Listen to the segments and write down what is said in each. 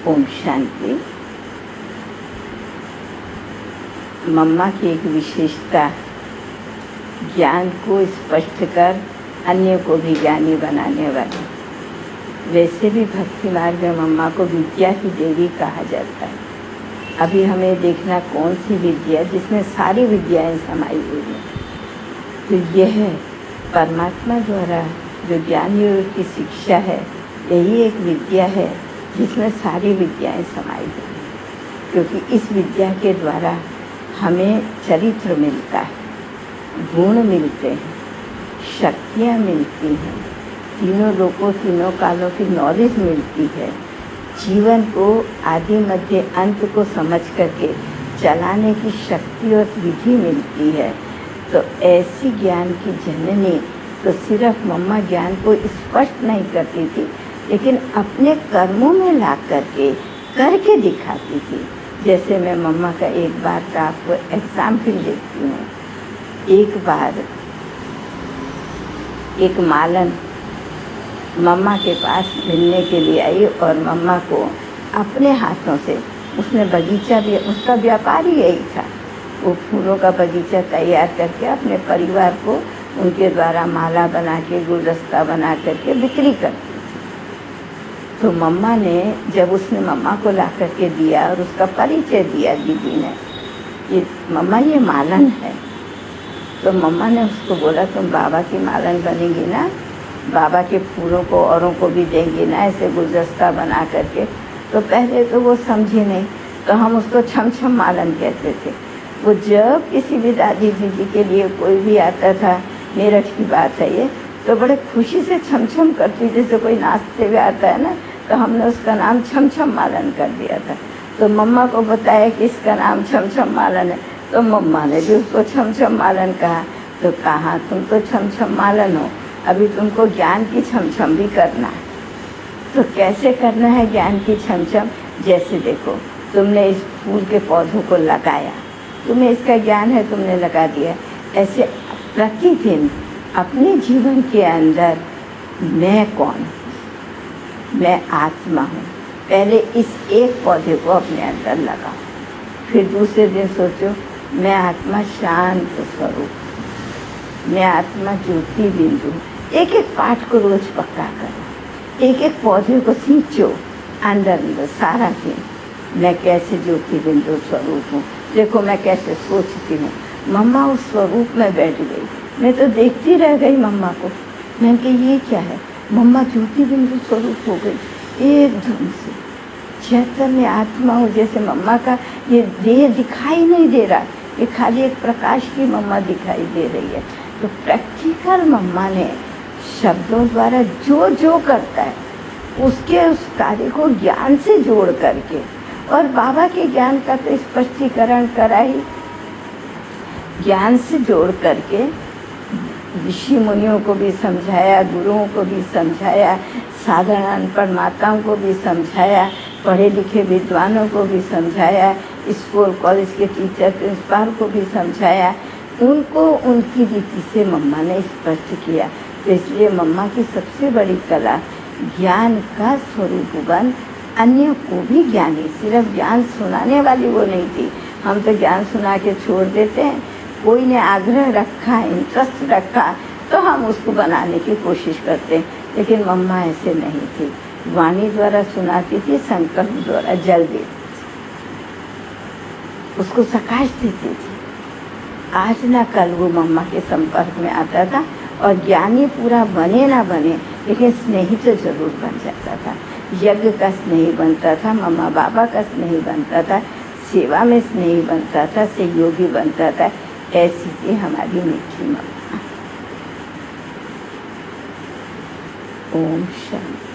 ओम शांति। मम्मा की एक विशेषता ज्ञान को स्पष्ट कर अन्य को भी ज्ञानी बनाने वाली। वैसे भी भक्ति मार्ग में मम्मा को विद्या की देवी कहा जाता है। अभी हमें देखना कौन सी विद्या जिसमें सारी विद्याएं समाई हुई हैं। तो यह परमात्मा द्वारा जो ज्ञान योग की शिक्षा है, यही एक विद्या है जिसमें सारी विद्याएं समाई हुई हैं। क्योंकि इस विद्या के द्वारा हमें चरित्र मिलता है, गुण मिलते हैं, शक्तियाँ मिलती हैं, तीनों लोकों तीनों कालों की नॉलेज मिलती है। जीवन को आदि मध्य अंत को समझ करके चलाने की शक्ति और विधि मिलती है। तो ऐसी ज्ञान की जननी तो सिर्फ मम्मा ज्ञान को स्पष्ट नहीं करती थी, लेकिन अपने कर्मों में ला करके दिखाती थी। जैसे मैं मम्मा का एक बार का आपको एग्जाम्पल देती हूँ। एक बार एक मालन मम्मा के पास मिलने के लिए आई और मम्मा को अपने हाथों से, उसने बगीचा भी, उसका व्यापार ही यही था, वो फूलों का बगीचा तैयार करके अपने परिवार को उनके द्वारा माला बना के गुलदस्ता बना करके बिक्री करती थी। तो मम्मा ने, जब उसने मम्मा को ला करके दिया और उसका परिचय दिया दीदी ने कि मम्मा ये मालन है, तो मम्मा ने उसको बोला तुम बाबा की मालन बनेगी ना, बाबा के फूलों को औरों को भी देंगी ना ऐसे गुलदस्ता बना करके। तो पहले तो वो समझी नहीं, तो हम उसको छम छम मालन कहते थे। वो जब किसी भी दादी दीदी के लिए कोई भी आता था, मेरठ की बात है ये, तो बड़े खुशी से छम छम करती, जैसे कोई नाचते हुए आता है ना, तो हमने उसका नाम छम छम मालन कर दिया था। तो मम्मा को बताया कि इसका नाम छम छम मालन है, तो मम्मा ने भी उसको छम छम मालन कहा। तो कहा तुम तो छम छम मालन हो, अभी तुमको ज्ञान की छम छम भी करना है। तो कैसे करना है ज्ञान की छम छम? जैसे देखो, तुमने इस फूल के पौधों को लगाया, तुम्हें इसका ज्ञान है, तुमने लगा दिया। ऐसे प्रतिदिन अपने जीवन के अंदर मैं कौन, मैं आत्मा हूँ, पहले इस एक पौधे को अपने अंदर लगाओ। फिर दूसरे दिन सोचो मैं आत्मा शांत स्वरूप, मैं आत्मा ज्योति बिंदु। एक एक पाठ को रोज पक्का करो, एक एक पौधे को सींचो अंदर अंदर सारा दिन। मैं कैसे ज्योति बिंदु स्वरूप हूँ, देखो मैं कैसे सोचती हूँ। मम्मा उस स्वरूप में बैठ गई, मैं तो देखती रह गई मम्मा को। मैं कि ये क्या है, मम्मा ज्योति बिंदु स्वरूप हो गई एकदम से। चैतन्य आत्मा हो, जैसे मम्मा का ये देह दिखाई नहीं दे रहा, ये खाली एक प्रकाश की मम्मा दिखाई दे रही है। तो प्रैक्टिकल मम्मा ने शब्दों द्वारा जो जो करता है उसके उस कार्य को ज्ञान से जोड़ करके, और बाबा के ज्ञान का तो स्पष्टीकरण करा ही, ज्ञान से जोड़ करके ऋषि मुनियों को भी समझाया, गुरुओं को भी समझाया, साधारण अनपढ़ माताओं को भी समझाया, पढ़े लिखे विद्वानों को भी समझाया, स्कूल कॉलेज के टीचर प्रिंसिपल को भी समझाया। उनको उनकी रीति से मम्मा ने स्पष्ट किया। तो इसलिए मम्मा की सबसे बड़ी कला ज्ञान का स्वरूप बन अन्य को भी ज्ञानी, सिर्फ ज्ञान सुनाने वाली वो नहीं थी। हम तो ज्ञान सुना के छोड़ देते हैं, कोई ने आग्रह रखा, इंटरेस्ट रखा, तो हम उसको बनाने की कोशिश करते हैं। लेकिन मम्मा ऐसे नहीं थी, वाणी द्वारा सुनाती थी, संकल्प द्वारा जल देती थी, उसको प्रकाश देती थी। आज ना कल वो मम्मा के संपर्क में आता था, और ज्ञानी पूरा बने ना बने, लेकिन स्नेही तो जरूर बन जाता था। यज्ञ का स्नेही बनता था, मम्मा बाबा का स्नेही बनता था, सेवा में स्नेही बनता था, सहयोगी बनता था। ऐसी थी हमारी मीठी मम्मा। ओम शांति।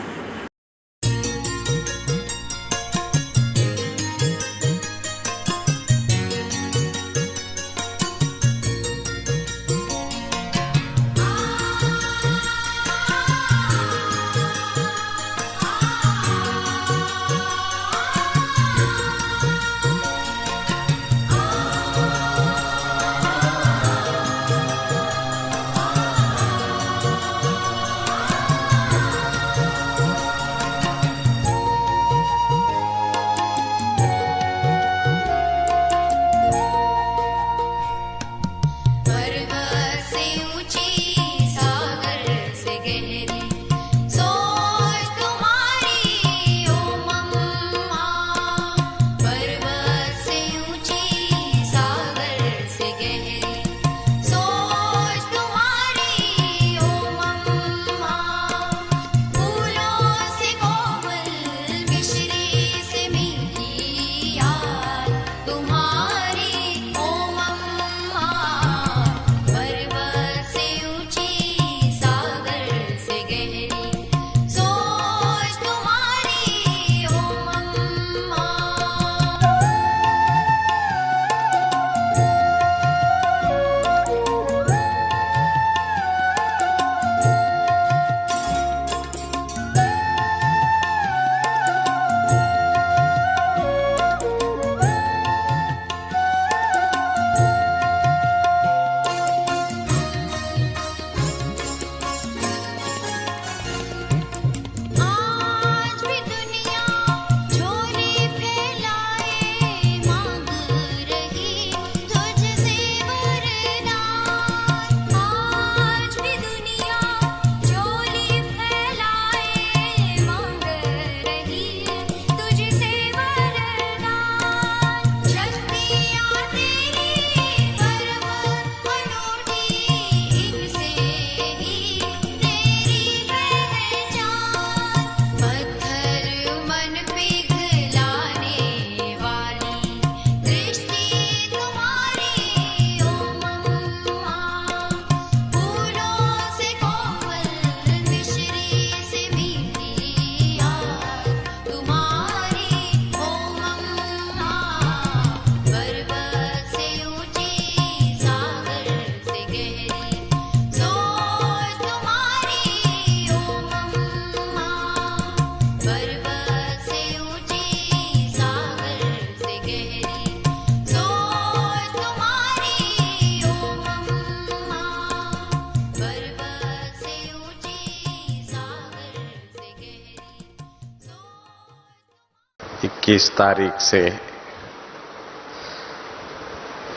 21 तारीख से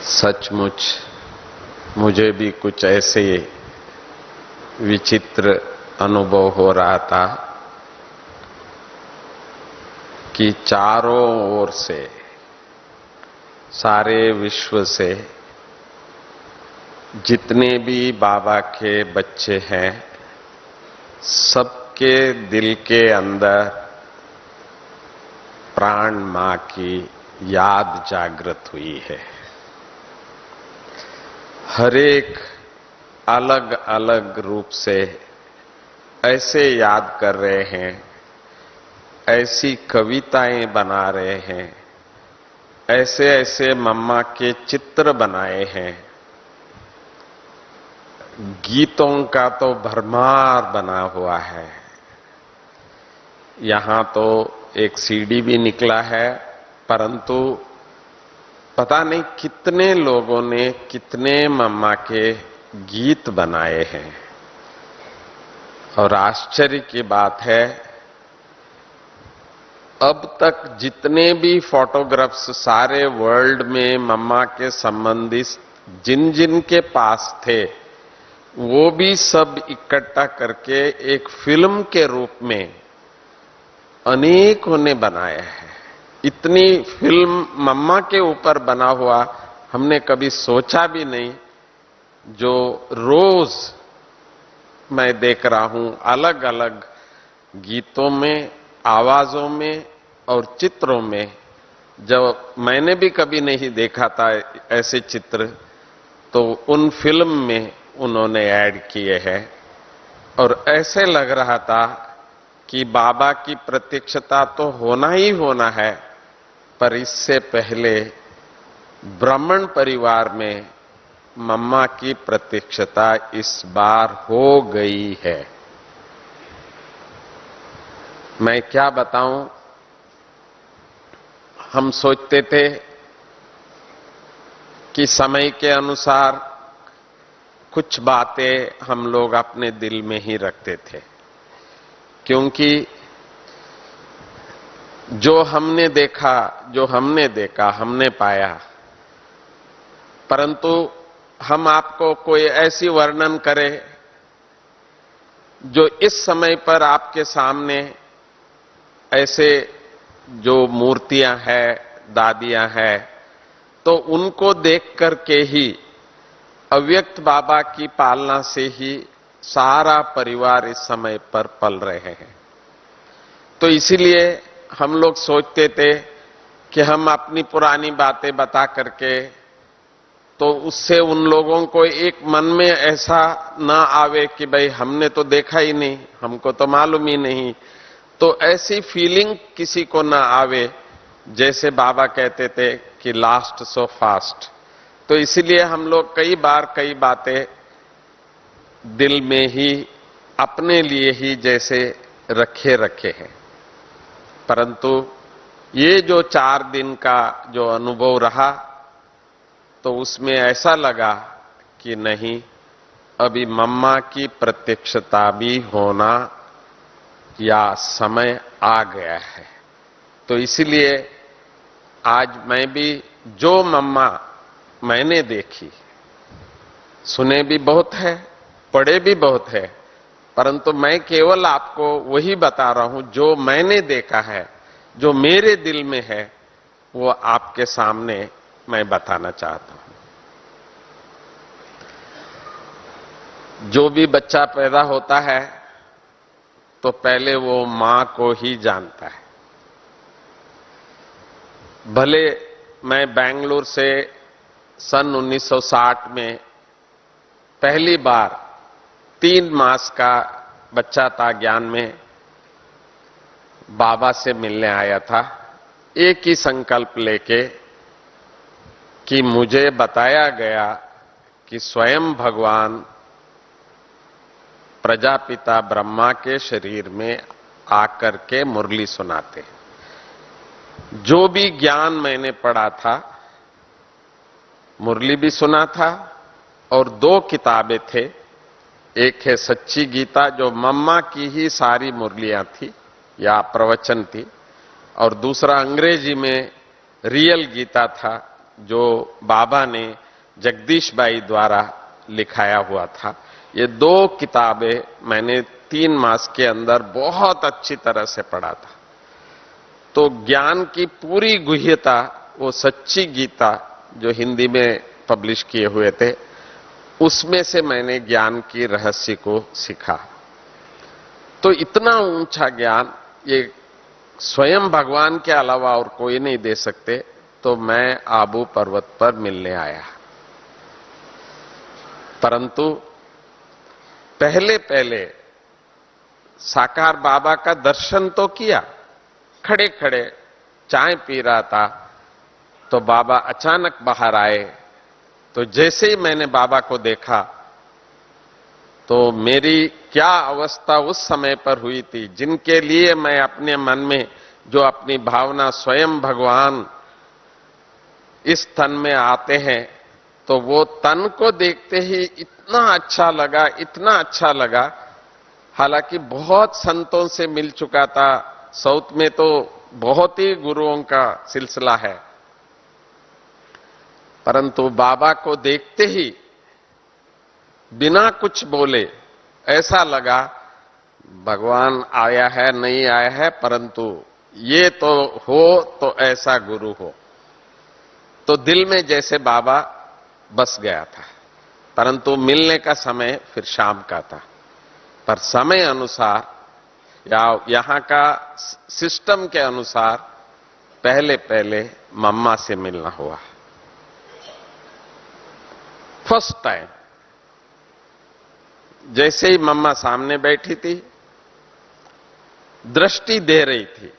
सचमुच मुझे भी कुछ ऐसे विचित्र अनुभव हो रहा था कि चारों ओर से, सारे विश्व से जितने भी बाबा के बच्चे हैं, सबके दिल के अंदर प्राण मां की याद जागृत हुई है। हर एक अलग अलग रूप से ऐसे याद कर रहे हैं, ऐसी कविताएं बना रहे हैं, ऐसे ऐसे मम्मा के चित्र बनाए हैं, गीतों का तो भरमार बना हुआ है। यहां तो एक सीडी भी निकला है, परंतु पता नहीं कितने लोगों ने कितने मम्मा के गीत बनाए हैं। और आश्चर्य की बात है, अब तक जितने भी फोटोग्राफ्स सारे वर्ल्ड में मम्मा के संबंधित जिन जिन के पास थे, वो भी सब इकट्ठा करके एक फिल्म के रूप में अनेकों ने बनाया है। इतनी फिल्म मम्मा के ऊपर बना हुआ हमने कभी सोचा भी नहीं। जो रोज मैं देख रहा हूं अलग अलग गीतों में, आवाजों में और चित्रों में, जब मैंने भी कभी नहीं देखा था ऐसे चित्र, तो उन फिल्म में उन्होंने ऐड किए हैं। और ऐसे लग रहा था कि बाबा की प्रत्यक्षता तो होना ही होना है, पर इससे पहले ब्राह्मण परिवार में मम्मा की प्रत्यक्षता इस बार हो गई है। मैं क्या बताऊं, हम सोचते थे कि समय के अनुसार कुछ बातें हम लोग अपने दिल में ही रखते थे, क्योंकि जो हमने देखा, हमने पाया, परंतु हम आपको कोई ऐसी वर्णन करें जो इस समय पर आपके सामने ऐसे जो मूर्तियां हैं, दादियां हैं, तो उनको देख करके ही अव्यक्त बाबा की पालना से ही सारा परिवार इस समय पर पल रहे हैं। तो इसीलिए हम लोग सोचते थे कि हम अपनी पुरानी बातें बता करके, तो उससे उन लोगों को एक मन में ऐसा ना आवे कि भाई हमने तो देखा ही नहीं, हमको तो मालूम ही नहीं। तो ऐसी फीलिंग किसी को ना आवे, जैसे बाबा कहते थे कि लास्ट सो फास्ट। तो इसीलिए हम लोग कई बार कई बातें दिल में ही अपने लिए ही जैसे रखे हैं। परंतु ये जो 4 दिन का जो अनुभव रहा, तो उसमें ऐसा लगा कि नहीं, अभी मम्मा की प्रत्यक्षता भी होना या समय आ गया है। तो इसलिए आज मैं भी जो मम्मा मैंने देखी, सुने भी बहुत है, पढ़े भी बहुत है, परंतु मैं केवल आपको वही बता रहा हूं जो मैंने देखा है, जो मेरे दिल में है, वो आपके सामने मैं बताना चाहता हूं। जो भी बच्चा पैदा होता है तो पहले वो मां को ही जानता है। भले मैं बेंगलुरु से सन 1960 में पहली बार 3 मास का बच्चा था, ज्ञान में बाबा से मिलने आया था, एक ही संकल्प लेके कि मुझे बताया गया कि स्वयं भगवान प्रजापिता ब्रह्मा के शरीर में आकर के मुरली सुनाते। जो भी ज्ञान मैंने पढ़ा था, मुरली भी सुना था, और 2 किताबें थे। एक है सच्ची गीता, जो मम्मा की ही सारी मुरलियां थी या प्रवचन थी, और दूसरा अंग्रेजी में रियल गीता था, जो बाबा ने जगदीश बाई द्वारा लिखाया हुआ था। ये 2 किताबें मैंने 3 मास के अंदर बहुत अच्छी तरह से पढ़ा था। तो ज्ञान की पूरी गुह्यता, वो सच्ची गीता जो हिंदी में पब्लिश किए हुए थे, उसमें से मैंने ज्ञान की रहस्य को सीखा। तो इतना ऊंचा ज्ञान ये स्वयं भगवान के अलावा और कोई नहीं दे सकते। तो मैं आबू पर्वत पर मिलने आया, परंतु पहले पहले साकार बाबा का दर्शन तो किया। खड़े खड़े चाय पी रहा था तो बाबा अचानक बाहर आए। तो जैसे ही मैंने बाबा को देखा तो मेरी क्या अवस्था उस समय पर हुई थी। जिनके लिए मैं अपने मन में जो अपनी भावना स्वयं भगवान इस तन में आते हैं, तो वो तन को देखते ही इतना अच्छा लगा, इतना अच्छा लगा। हालांकि बहुत संतों से मिल चुका था, साउथ में तो बहुत ही गुरुओं का सिलसिला है, परंतु बाबा को देखते ही बिना कुछ बोले ऐसा लगा भगवान आया है, नहीं आया है, परंतु ये तो हो तो ऐसा गुरु हो। तो दिल में जैसे बाबा बस गया था, परंतु मिलने का समय फिर शाम का था। पर समय अनुसार या यहां का सिस्टम के अनुसार पहले पहले मम्मा से मिलना हुआ। फर्स्ट टाइम जैसे ही मम्मा सामने बैठी थी, दृष्टि दे रही थी।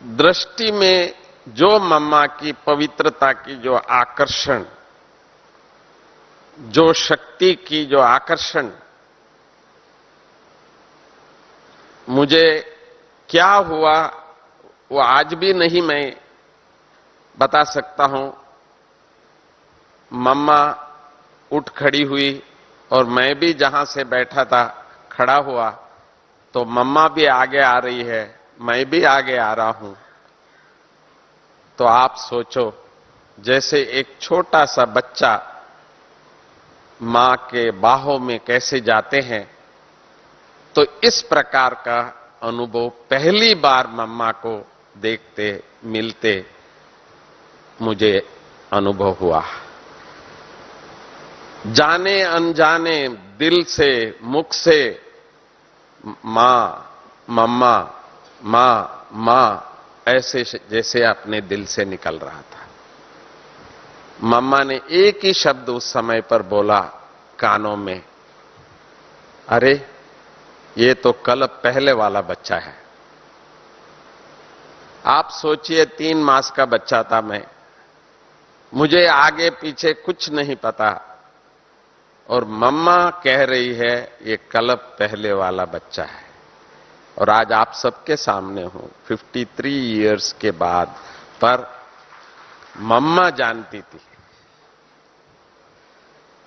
दृष्टि में जो मम्मा की पवित्रता की जो आकर्षण, जो शक्ति की जो आकर्षण, मुझे क्या हुआ वो आज भी नहीं मैं बता सकता हूं। मम्मा उठ खड़ी हुई और मैं भी जहां से बैठा था खड़ा हुआ, तो मम्मा भी आगे आ रही है, मैं भी आगे आ रहा हूं। तो आप सोचो, जैसे एक छोटा सा बच्चा मां के बाहों में कैसे जाते हैं, तो इस प्रकार का अनुभव पहली बार मम्मा को देखते मिलते मुझे अनुभव हुआ। जाने अनजाने दिल से, मुख से मां, मम्मा, मां, मां ऐसे जैसे अपने दिल से निकल रहा था। मम्मा ने एक ही शब्द उस समय पर बोला कानों में, अरे ये तो कल पहले वाला बच्चा है। आप सोचिए 3 मास का बच्चा था मैं, मुझे आगे पीछे कुछ नहीं पता, और मम्मा कह रही है ये कल पहले वाला बच्चा है। और आज आप सबके सामने हूं 53 इयर्स के बाद, पर मम्मा जानती थी।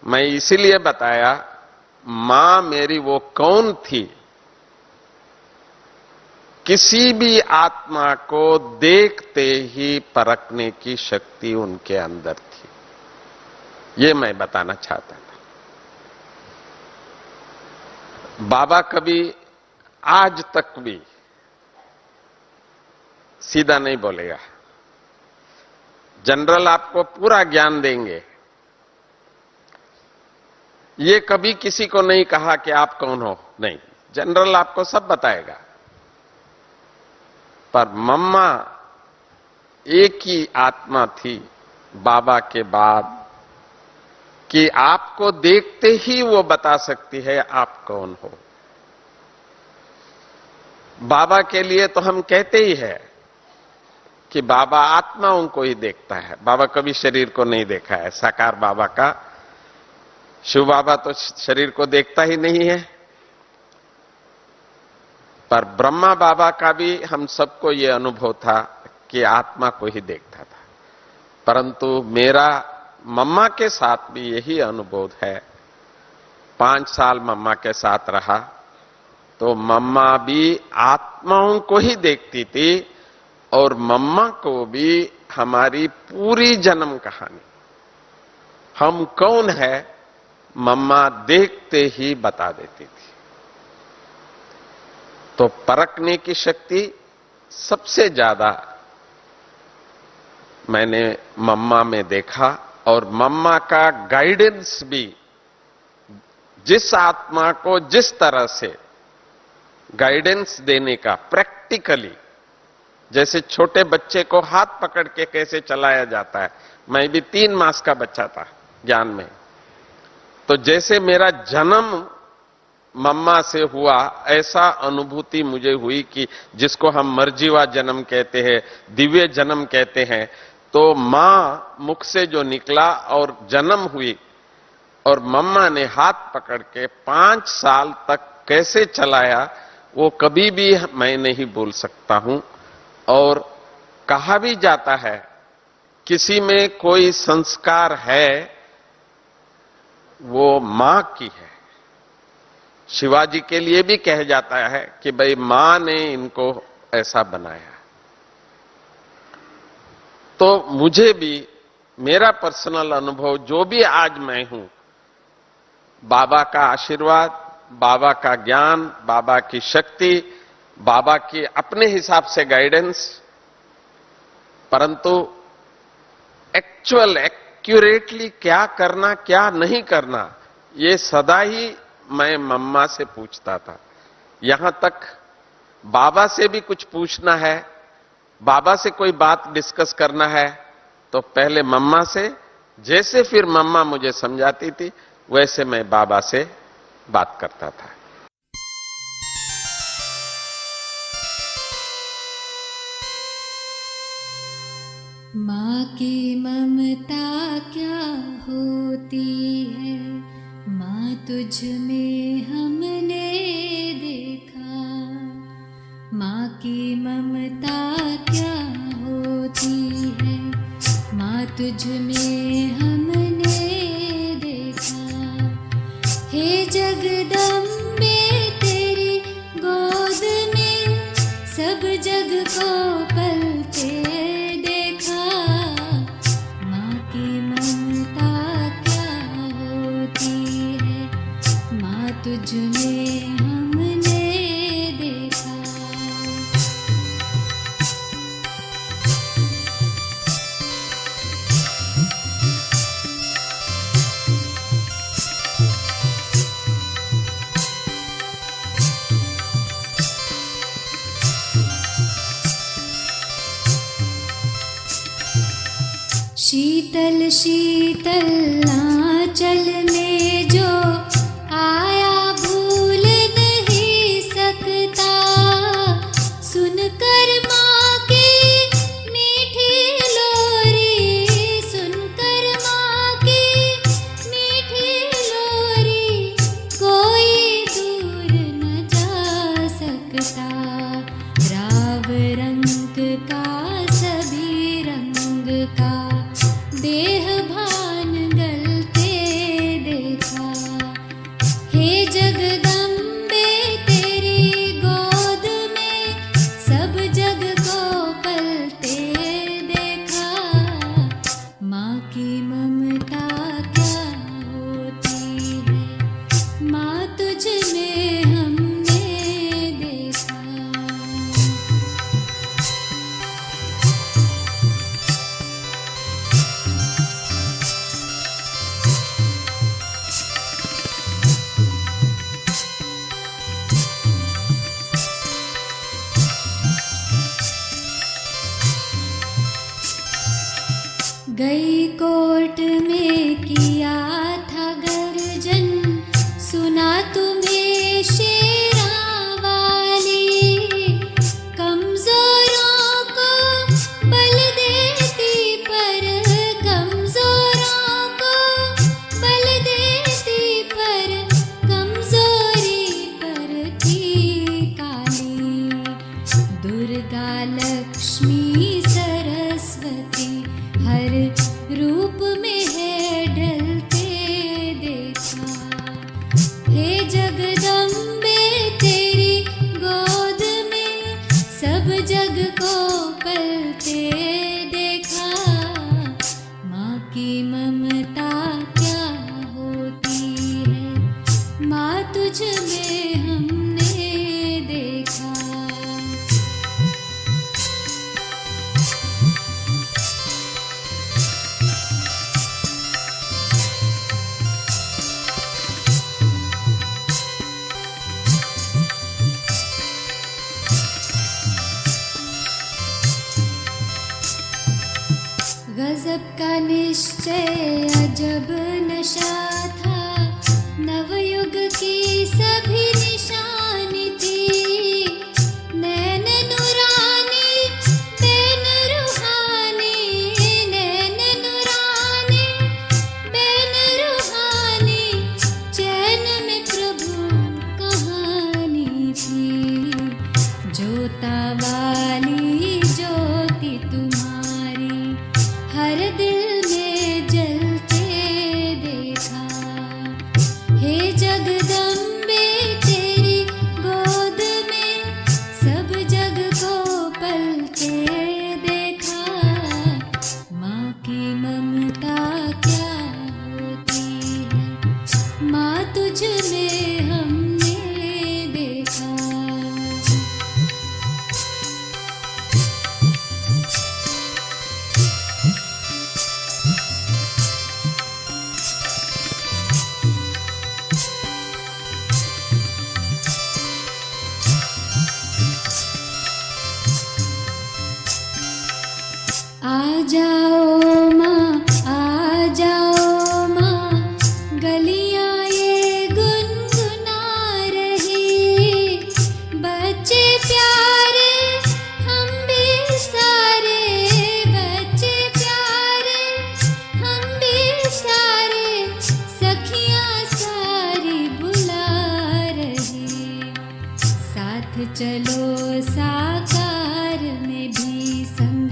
मैं इसीलिए बताया, मां मेरी वो कौन थी। किसी भी आत्मा को देखते ही परखने की शक्ति उनके अंदर थी। ये मैं बताना चाहता था। बाबा कभी आज तक भी सीधा नहीं बोलेगा। जनरल आपको पूरा ज्ञान देंगे। ये कभी किसी को नहीं कहा कि आप कौन हो, नहीं, जनरल आपको सब बताएगा। पर मम्मा एक ही आत्मा थी बाबा के बाद कि आपको देखते ही वो बता सकती है आप कौन हो। बाबा के लिए तो हम कहते ही है कि बाबा आत्माओं को ही देखता है। बाबा कभी शरीर को नहीं देखा है। साकार बाबा का, शिव बाबा तो शरीर को देखता ही नहीं है। पर ब्रह्मा बाबा का भी हम सबको ये अनुभव था कि आत्मा को ही देखता था। परंतु मेरा मम्मा के साथ भी यही अनुभव है। 5 साल मम्मा के साथ रहा, तो मम्मा भी आत्माओं को ही देखती थी और मम्मा को भी हमारी पूरी जन्म कहानी, हम कौन है, मम्मा देखते ही बता देती थी। तो परखने की शक्ति सबसे ज्यादा मैंने मम्मा में देखा, और मम्मा का गाइडेंस भी, जिस आत्मा को जिस तरह से गाइडेंस देने का प्रैक्टिकली, जैसे छोटे बच्चे को हाथ पकड़ के कैसे चलाया जाता है, मैं भी 3 मास का बच्चा था ज्ञान में, तो जैसे मेरा जन्म मम्मा से हुआ, ऐसा अनुभूति मुझे हुई कि जिसको हम मर्जीवा जन्म कहते हैं, दिव्य जन्म कहते हैं। तो मां मुख से जो निकला और जन्म हुई, और मम्मा ने हाथ पकड़ के 5 साल तक कैसे चलाया, वो कभी भी मैं नहीं भूल सकता हूं। और कहा भी जाता है, किसी में कोई संस्कार है वो मां की है। शिवाजी के लिए भी कह जाता है कि भाई मां ने इनको ऐसा बनाया। तो मुझे भी मेरा पर्सनल अनुभव जो भी आज मैं हूं, बाबा का आशीर्वाद, बाबा का ज्ञान, बाबा की शक्ति, बाबा की अपने हिसाब से गाइडेंस, परंतु एक्चुअल एक्यूरेटली क्या करना क्या नहीं करना, ये सदा ही मैं मम्मा से पूछता था। यहां तक बाबा से भी कुछ पूछना है, बाबा से कोई बात डिस्कस करना है, तो पहले मम्मा से, जैसे फिर मम्मा मुझे समझाती थी वैसे मैं बाबा से बात करता था। माँ की ममता क्या होती है, माँ तुझ में हमने देखा। माँ की ममता क्या होती है, माँ तुझ में हमने देखा। हे जगदम्बे तेरी गोद में सब जग को पलते देखा। माँ की ममता क्या होती है, माँ तुझ में हमने देखा। शीतल शीतल आंचल में जो आया भूल नहीं सकता। सुनकर माँ की मीठी लोरी, सुनकर माँ की मीठी लोरी, कोई दूर न जा सकता। राव रंग का सभी रंग का देह भान गलते देखा। हे जगदम्बे तेरी गोद में सब जग को पलते देखा। माँ की ममता क्या होती है, माँ तुझ में हमने देखा। गई कोर्ट में किया था गर्जन, सुना तुम्हें शेरा वाली। कमजोरों को बल देती पर, कमजोरों को बल देती पर, कमजोरी पर थी काली। दुर्गा लक्ष्मी सरस्वती हर रूप में है ढलते देखा। हे जगदम्बे तेरी गजब का निश्चय अजब नशा था, नवयुग की सभी निशानी थी। नैन नुरानी बैन रूहानी, नैन नुरानी बैन रूहानी, चैन में प्रभु कहानी थी। जोता वाली ज्योति तुम्हारी हर दिल में जलते देखा। हे जगदम्बे तेरी गोद में सब जग को पलते देखा। माँ की ममता क्या होती है, माँ तुझ में हमने देखा। आ जाओ माँ, आ जाओ माँ, गलियाँ ये गुनगुना रही। बच्चे प्यारे हम भी सारे, बच्चे प्यारे हम भी सारे, सखियाँ सारी बुला रही। साथ चलो साकार में भी संग,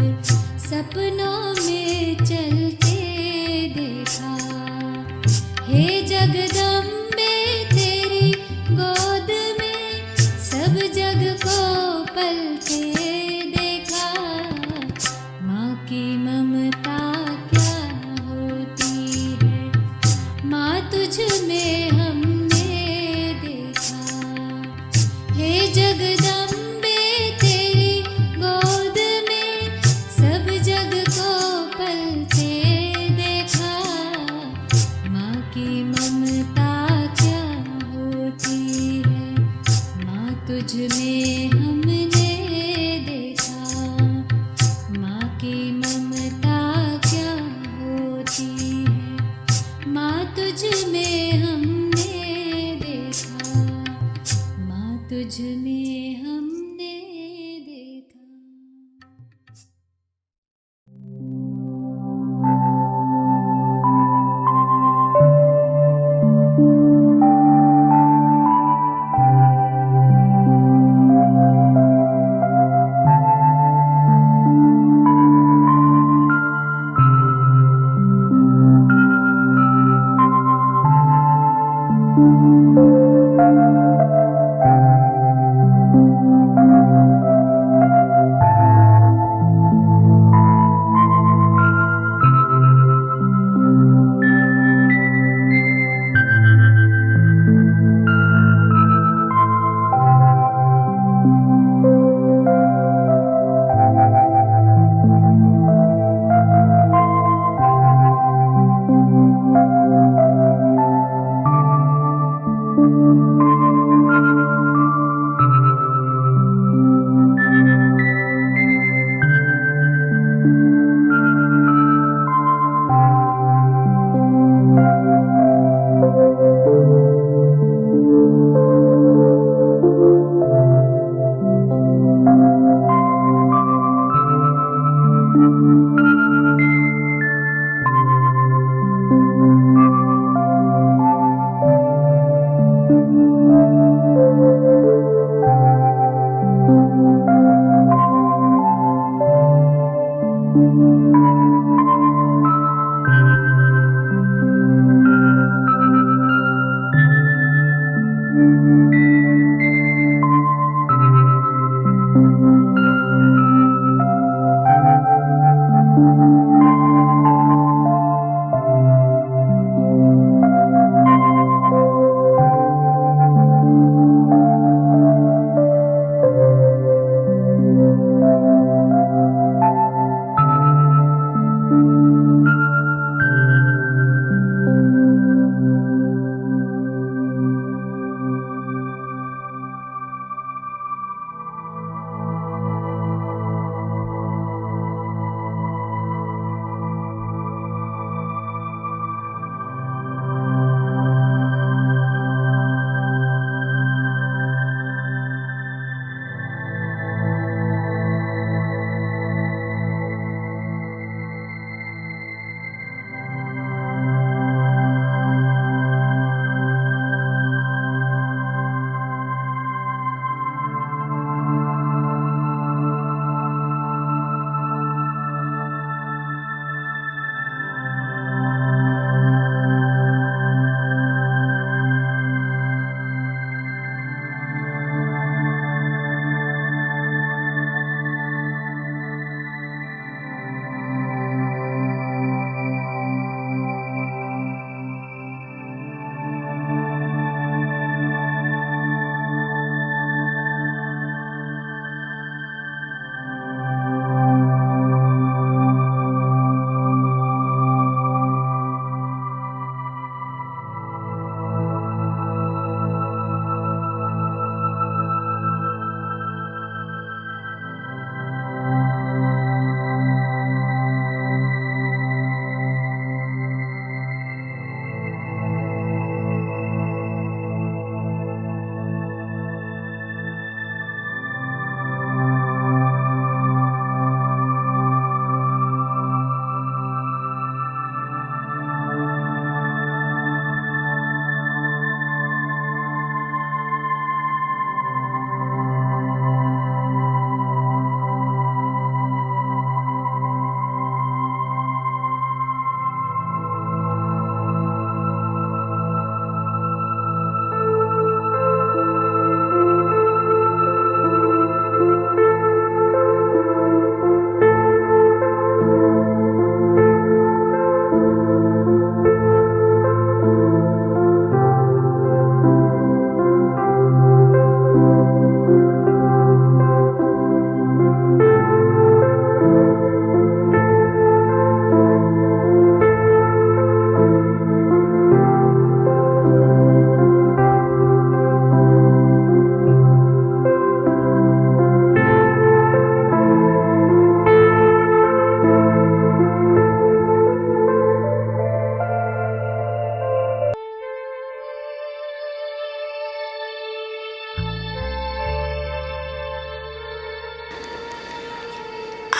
सपनों में चलते देखा। हे जगदम्बे तेरी गोद में सब जग को पलते देखा। माँ की ममता क्या होती है, माँ तुझ में हमने देखा। हे जगदम्बे तेरी गोद में सब जग को पलते देखा। माँ की ममता क्या होती है, माँ तुझ में हमने देखा। माँ की ममता क्या होती है, माँ तुझ में हमने देखा। माँ तुझ में हमने देखा।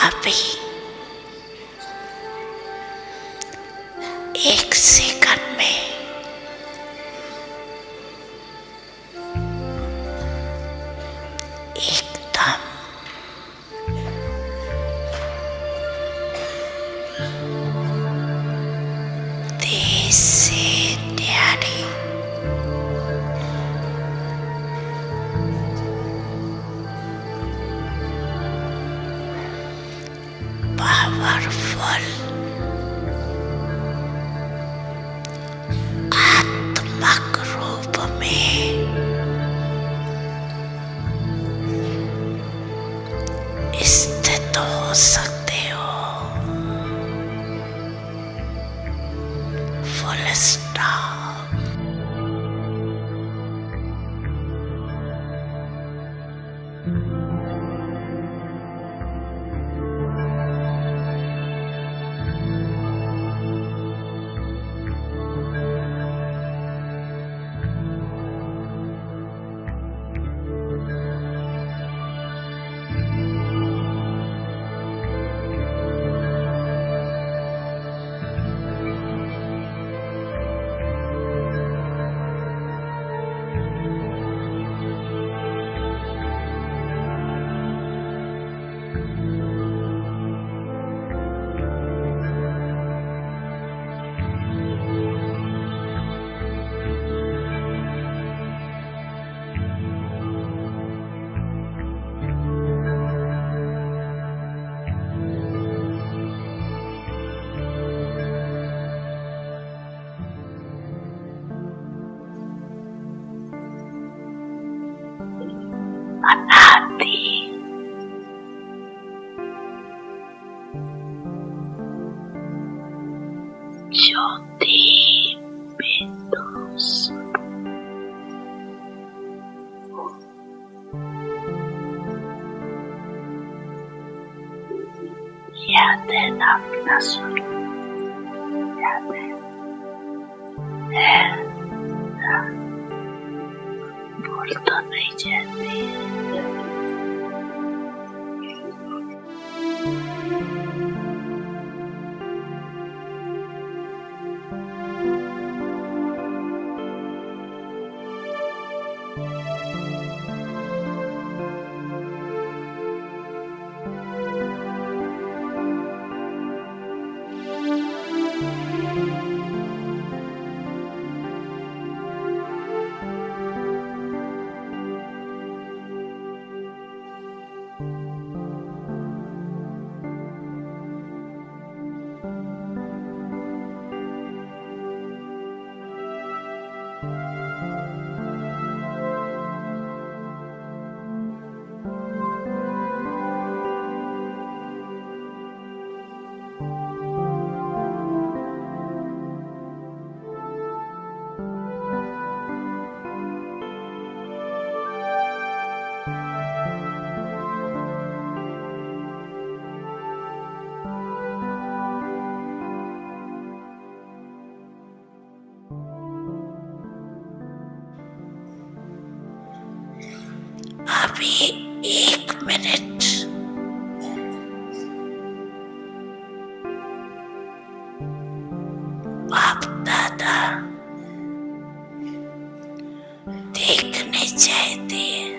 अभी एक सेकंड में एकदम तेज से न्यारी पावरफुल आत्मक रूप में स्थित हो सकते हो। Full stop. अनादि ज्योति बिंदु याद है ना अपना स्वरूप? याद है ना? भूल तो नहीं जाती। अभी 1 मिनट बाप दादा देखने चाहते हैं।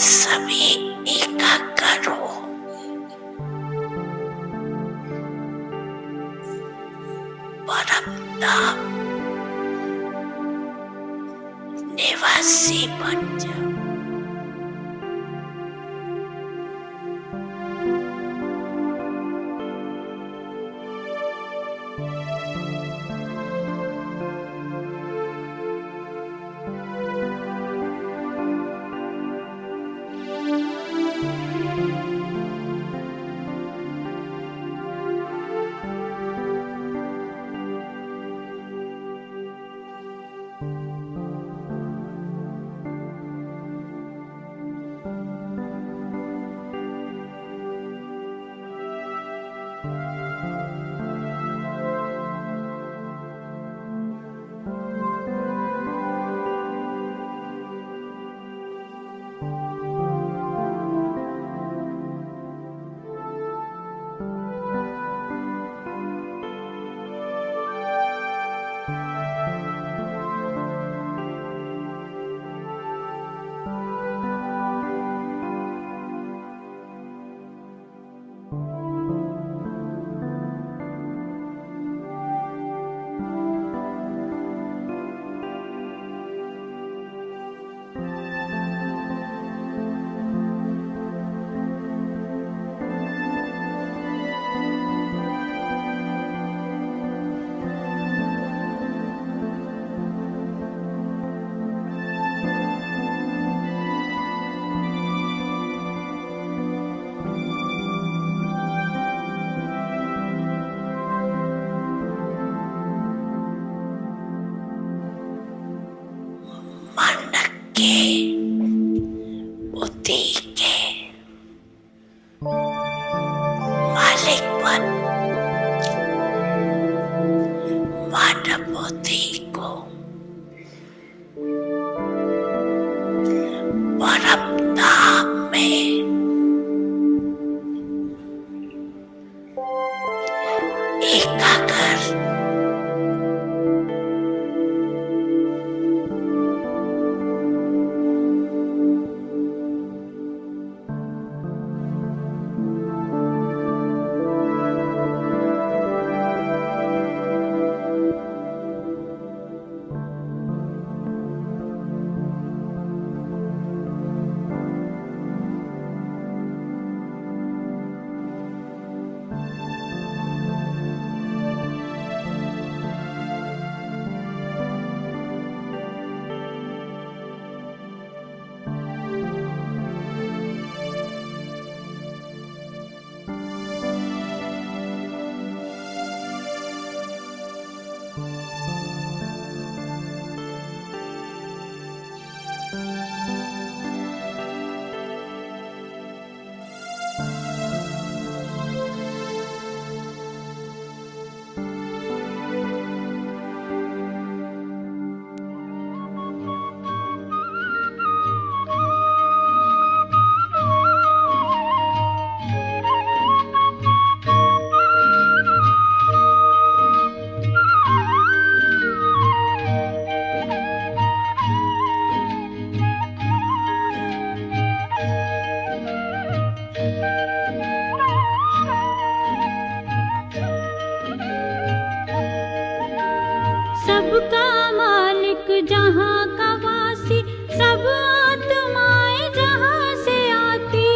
सभी एकाग्र हो। परम धाम निवासी बन जाओ। के बुद्धि के मालिक बन मानव बुद्धि को परम धाम में एकाग्र सबका मालिक जहाँ का वासी, सब आत्माएं जहाँ से आती,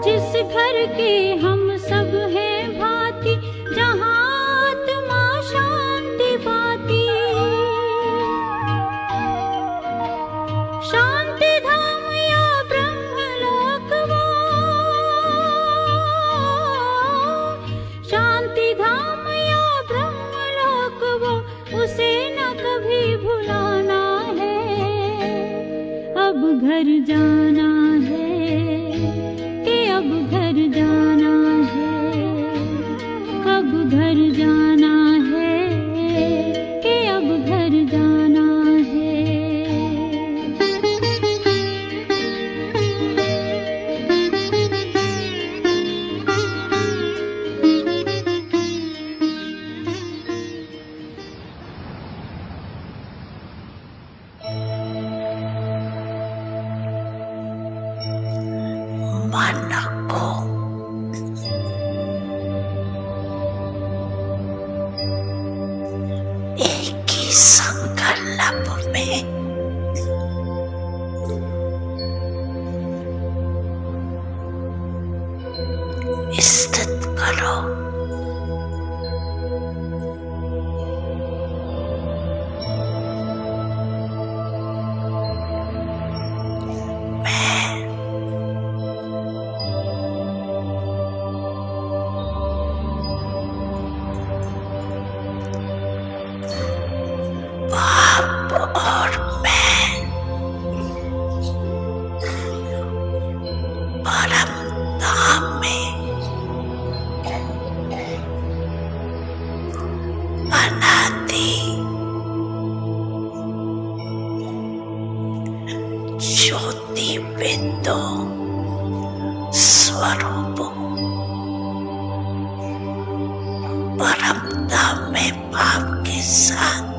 जिस घर के हम सब हैं भांति, जहाँ आत्मा शांति पाती। शांति धाम या ब्रह्मलोक वो, शांति धाम या ब्रह्मलोक वो, उसे न कभी भुलाना है। अब घर जाना है कि अब घर जाना है, अब घर जाना है कि अब घर जाना है। मन को एक ही संकल्प में स्थित करो। बाप और मैं परम धाम में अनादि ज्योति बिंदु स्वरूप परम धाम में भाव के साथ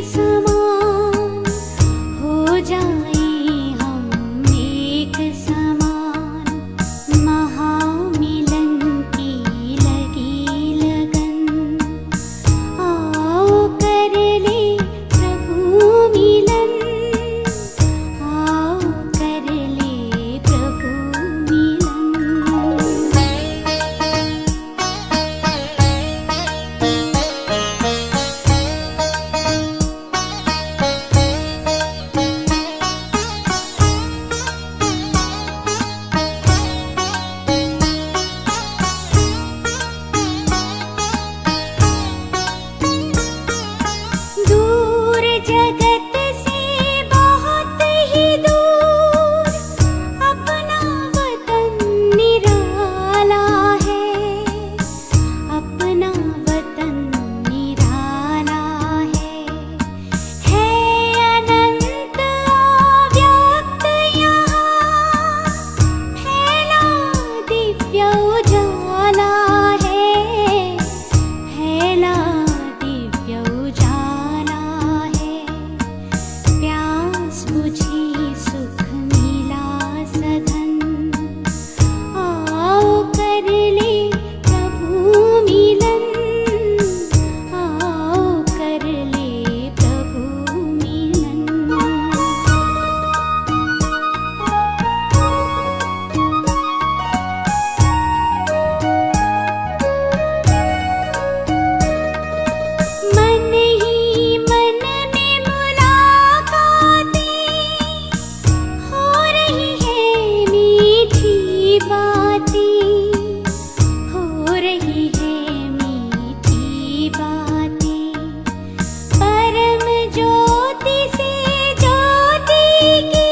समान हो जाए हम एक समान, महामिलन की लगी लगन, आओ कर ले प्रभु मिलन, आओ कर ले प्रभु मिलन। दूर जगत से बहुत ही दूर अपना वतन निराला है, अपना वतन निराला है अनंत अव्यक्त यहाँ, फैला दिव्य उजाला है, फैला दिव्य उजाला है, प्यास बुझी सुख मिला सघन, आओ कर ले प्रभु मिलन, आओ कर ले प्रभु मिलन। मन ही मन में मुलाकातें हो रही है, मीठी बातें हो रही है, मीठी बातें, परम ज्योति से ज्योति की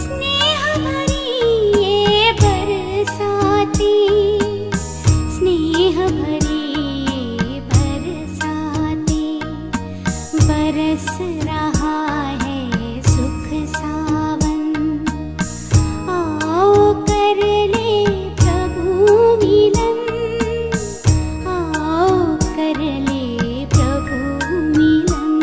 स्नेह भरी ये बरसाती, स्नेह भरी ये बरसाती, बरस रहा है सुख सावन, आओ कर ले प्रभु मिलन, आओ कर ले प्रभु मिलन।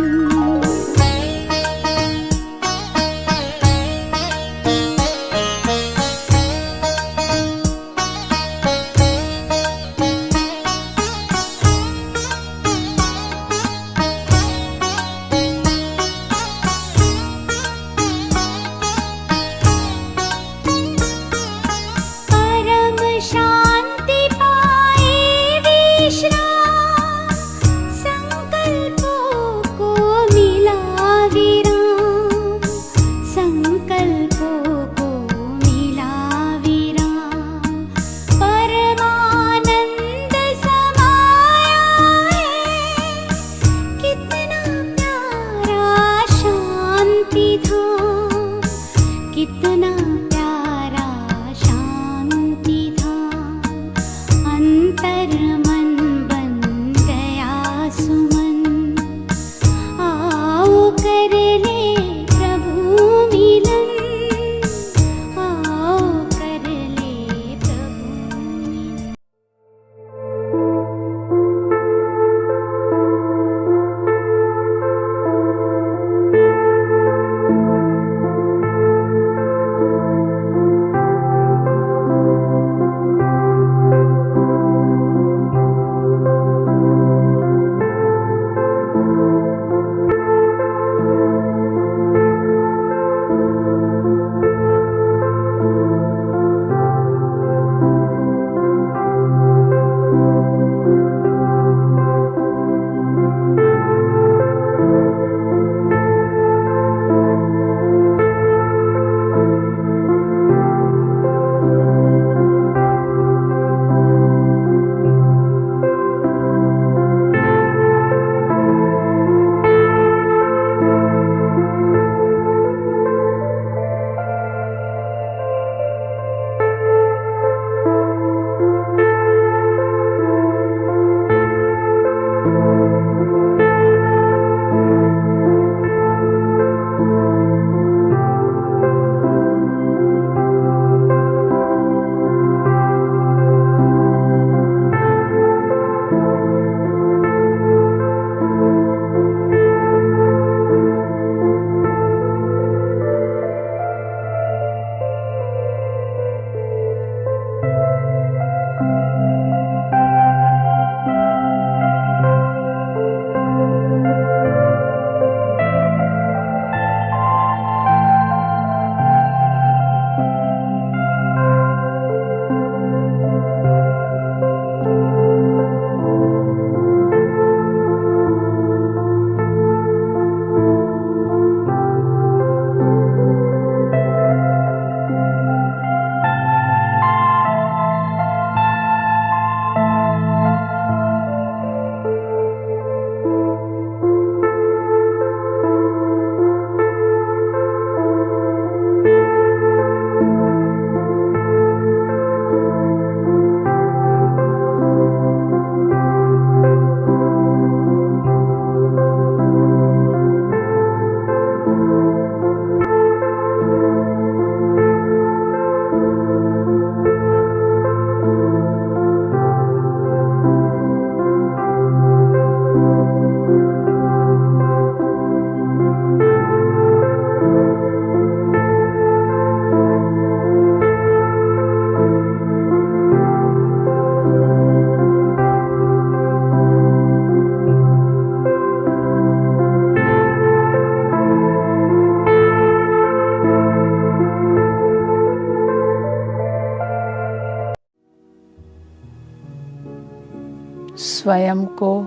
स्वयं को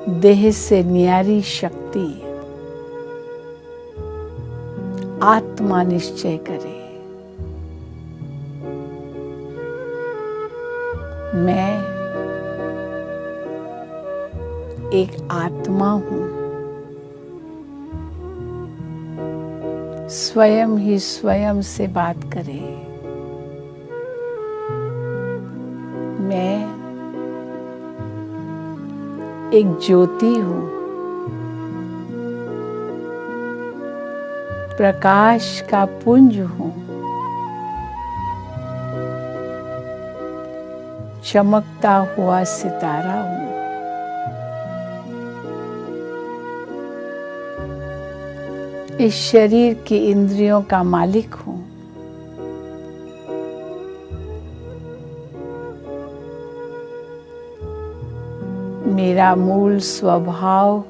देह से न्यारी शक्ति आत्मा निश्चय करे। मैं एक आत्मा हूं। स्वयं ही स्वयं से बात करे। मैं एक ज्योति हूं, प्रकाश का पुंज हूं, चमकता हुआ सितारा हूं। इस शरीर की इंद्रियों का मालिक हूं। मेरा मूल स्वभाव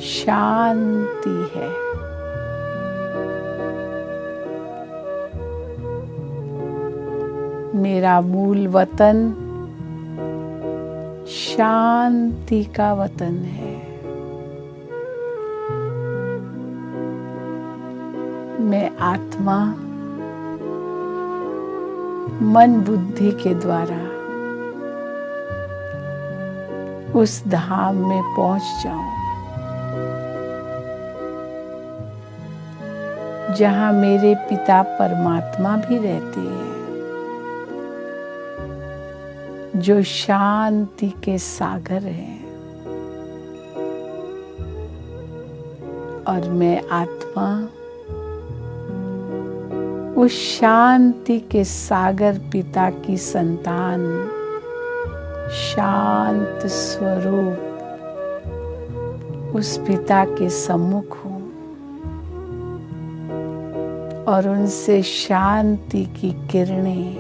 शांति है। मेरा मूल वतन शांति का वतन है। मैं आत्मा मन बुद्धि के द्वारा उस धाम में पहुंच जाऊं जहां मेरे पिता परमात्मा भी रहते हैं, जो शांति के सागर हैं। और मैं आत्मा उस शांति के सागर पिता की संतान, शांत स्वरूप उस पिता के सम्मुख हूं और उनसे शांति की किरणें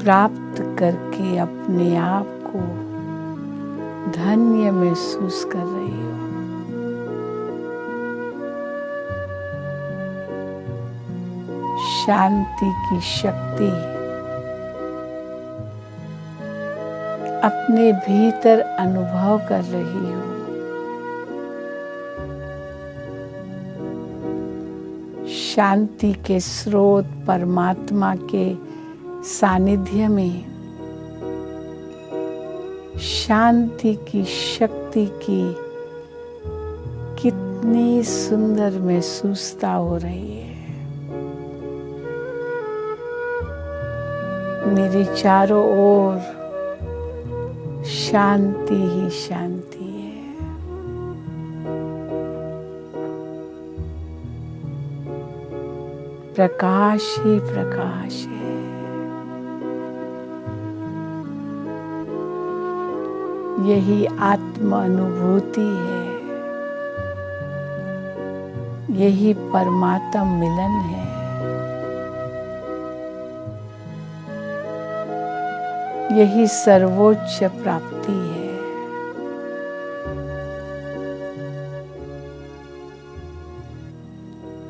प्राप्त करके अपने आप को धन्य महसूस कर रही हूं। शांति की शक्ति अपने भीतर अनुभव कर रही हूं। शांति के स्रोत परमात्मा के सानिध्य में शांति की शक्ति की कितनी सुंदर महसूसता हो रही है। मेरे चारों ओर शांति ही शांति है। प्रकाश ही प्रकाश है। यही आत्म अनुभूति है। यही परमात्म मिलन है। यही सर्वोच्च प्राप्ति है।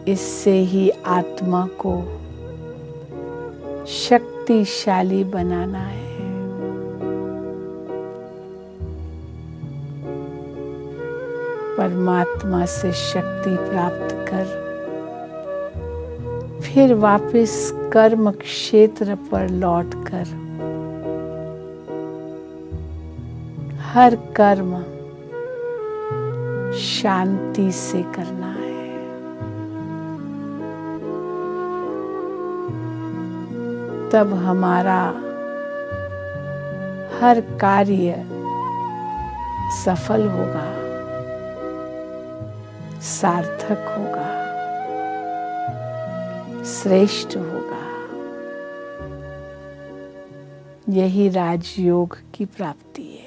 इससे ही आत्मा को शक्तिशाली बनाना है। परमात्मा से शक्ति प्राप्त कर फिर वापस कर्म क्षेत्र पर लौटकर हर कर्म शांति से करना है। तब हमारा हर कार्य सफल होगा, सार्थक होगा, श्रेष्ठ होगा। यही राजयोग की प्राप्ति है।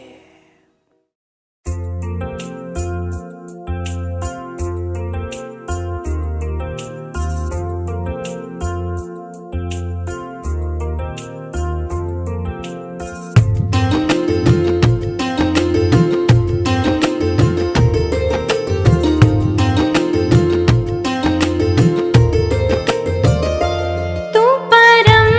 तू परम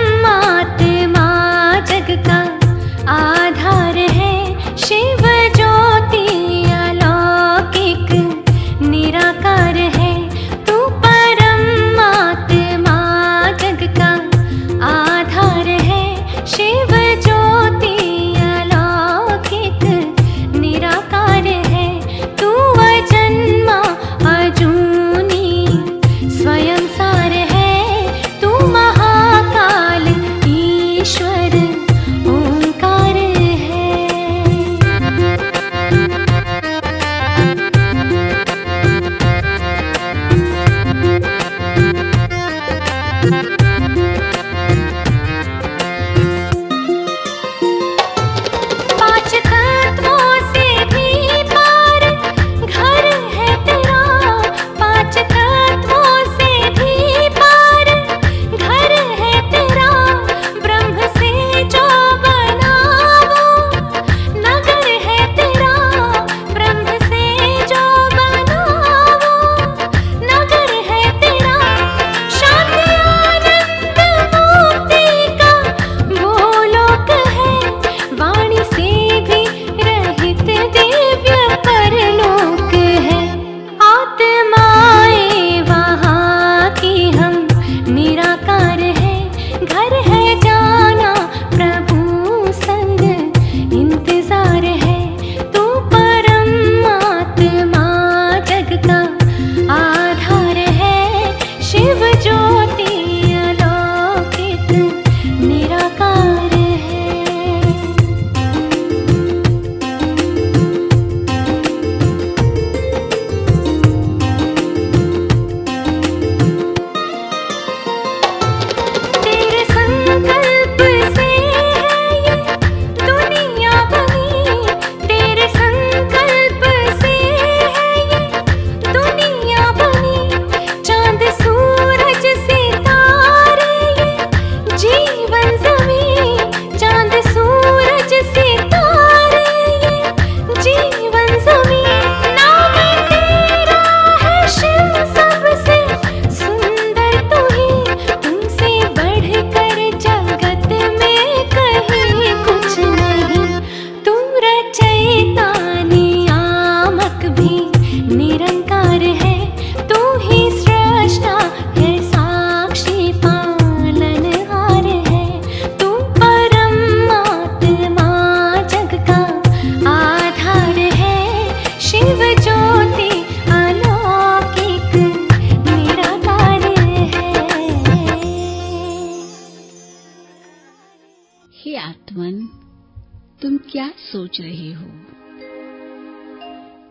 तुम क्या सोच रहे हो?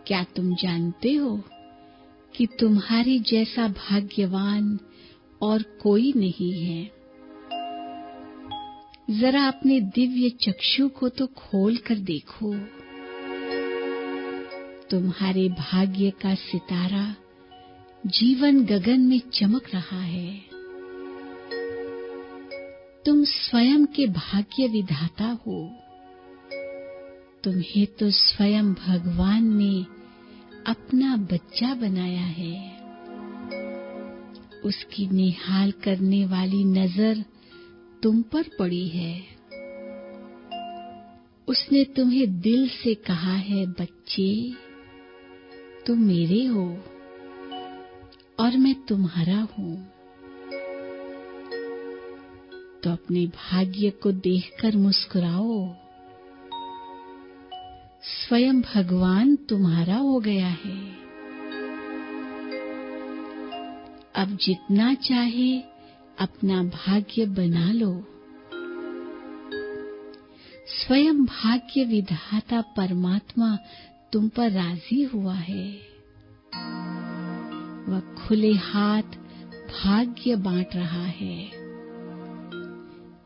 क्या तुम जानते हो कि तुम्हारे जैसा भाग्यवान और कोई नहीं है? जरा अपने दिव्य चक्षु को तो खोल कर देखो। तुम्हारे भाग्य का सितारा जीवन गगन में चमक रहा है। तुम स्वयं के भाग्य विधाता हो। तुम्हें तो स्वयं भगवान ने अपना बच्चा बनाया है। उसकी निहाल करने वाली नजर तुम पर पड़ी है। उसने तुम्हें दिल से कहा है, बच्चे तुम मेरे हो और मैं तुम्हारा हूं। तो अपने भाग्य को देखकर मुस्कुराओ। स्वयं भगवान तुम्हारा हो गया है। अब जितना चाहे अपना भाग्य बना लो। स्वयं भाग्य विधाता परमात्मा तुम पर राजी हुआ है। वह खुले हाथ भाग्य बांट रहा है।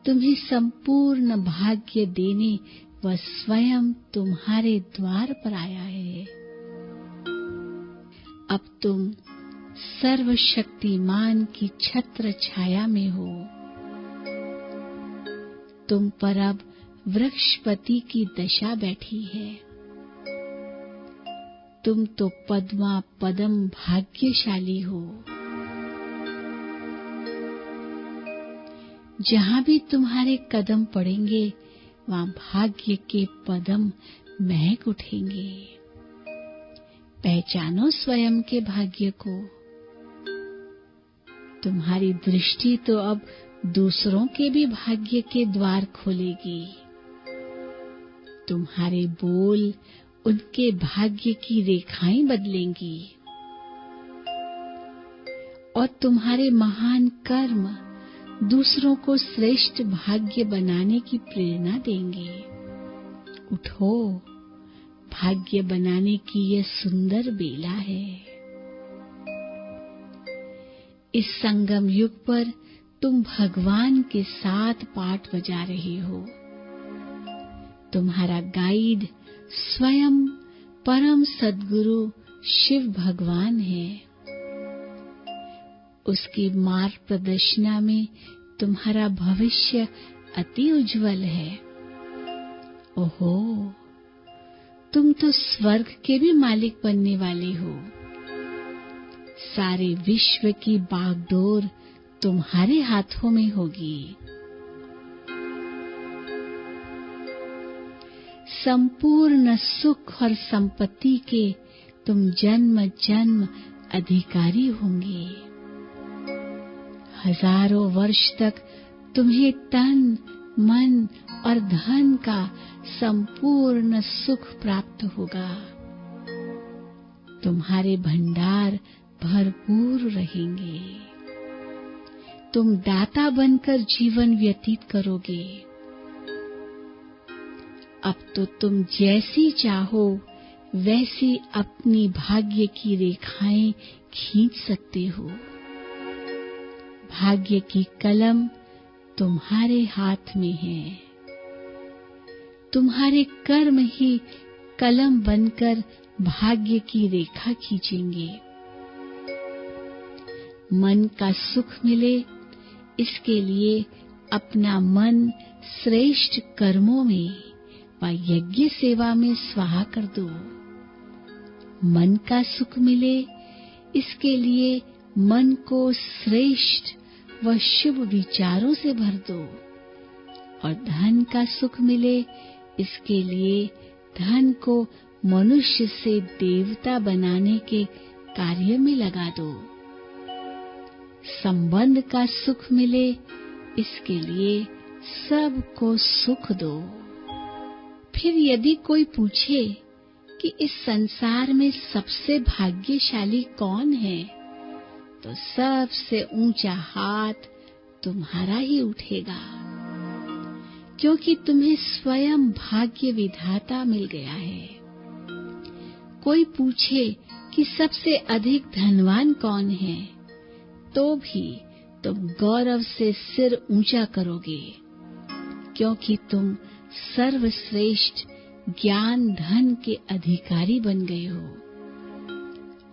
तुम्हें संपूर्ण भाग्य देने वह स्वयं तुम्हारे द्वार पर आया है। अब तुम सर्वशक्तिमान की छत्र छाया में हो। तुम पर अब वृक्षपति की दशा बैठी है। तुम तो पद्मा पदम भाग्यशाली हो। जहां भी तुम्हारे कदम पड़ेंगे वहां भाग्य के पदम महक उठेंगे। पहचानो स्वयं के भाग्य को। तुम्हारी दृष्टि तो अब दूसरों के भी भाग्य के द्वार खोलेगी। तुम्हारे बोल उनके भाग्य की रेखाएं बदलेंगी और तुम्हारे महान कर्म दूसरों को श्रेष्ठ भाग्य बनाने की प्रेरणा देंगे। उठो, भाग्य बनाने की यह सुंदर बेला है। इस संगम युग पर तुम भगवान के साथ पाठ बजा रहे हो। तुम्हारा गाइड स्वयं परम सद्गुरु शिव भगवान है। उसकी मार्ग प्रदर्शना में तुम्हारा भविष्य अति उज्जवल है। ओहो, तुम तो स्वर्ग के भी मालिक बनने वाले हो। सारे विश्व की बागडोर तुम्हारे हाथों में होगी। संपूर्ण सुख और संपत्ति के तुम जन्म जन्म अधिकारी होंगे। हजारों वर्ष तक तुम्हें तन मन और धन का संपूर्ण सुख प्राप्त होगा। तुम्हारे भंडार भरपूर रहेंगे। तुम दाता बनकर जीवन व्यतीत करोगे। अब तो तुम जैसी चाहो वैसी अपनी भाग्य की रेखाएं खींच सकते हो। भाग्य की कलम तुम्हारे हाथ में है। तुम्हारे कर्म ही कलम बनकर भाग्य की रेखा खींचेंगे। मन का सुख मिले इसके लिए अपना मन श्रेष्ठ कर्मों में व यज्ञ सेवा में स्वाहा कर दो। मन का सुख मिले इसके लिए मन को श्रेष्ठ व शुभ विचारों से भर दो और धन का सुख मिले इसके लिए धन को मनुष्य से देवता बनाने के कार्य में लगा दो। संबंध का सुख मिले इसके लिए सबको सुख दो। फिर यदि कोई पूछे कि इस संसार में सबसे भाग्यशाली कौन है, तो सबसे ऊंचा हाथ तुम्हारा ही उठेगा, क्योंकि तुम्हें स्वयं भाग्य विधाता मिल गया है। कोई पूछे कि सबसे अधिक धनवान कौन है, तो भी तुम गौरव से सिर ऊंचा करोगे, क्योंकि तुम सर्वश्रेष्ठ ज्ञान धन के अधिकारी बन गए हो।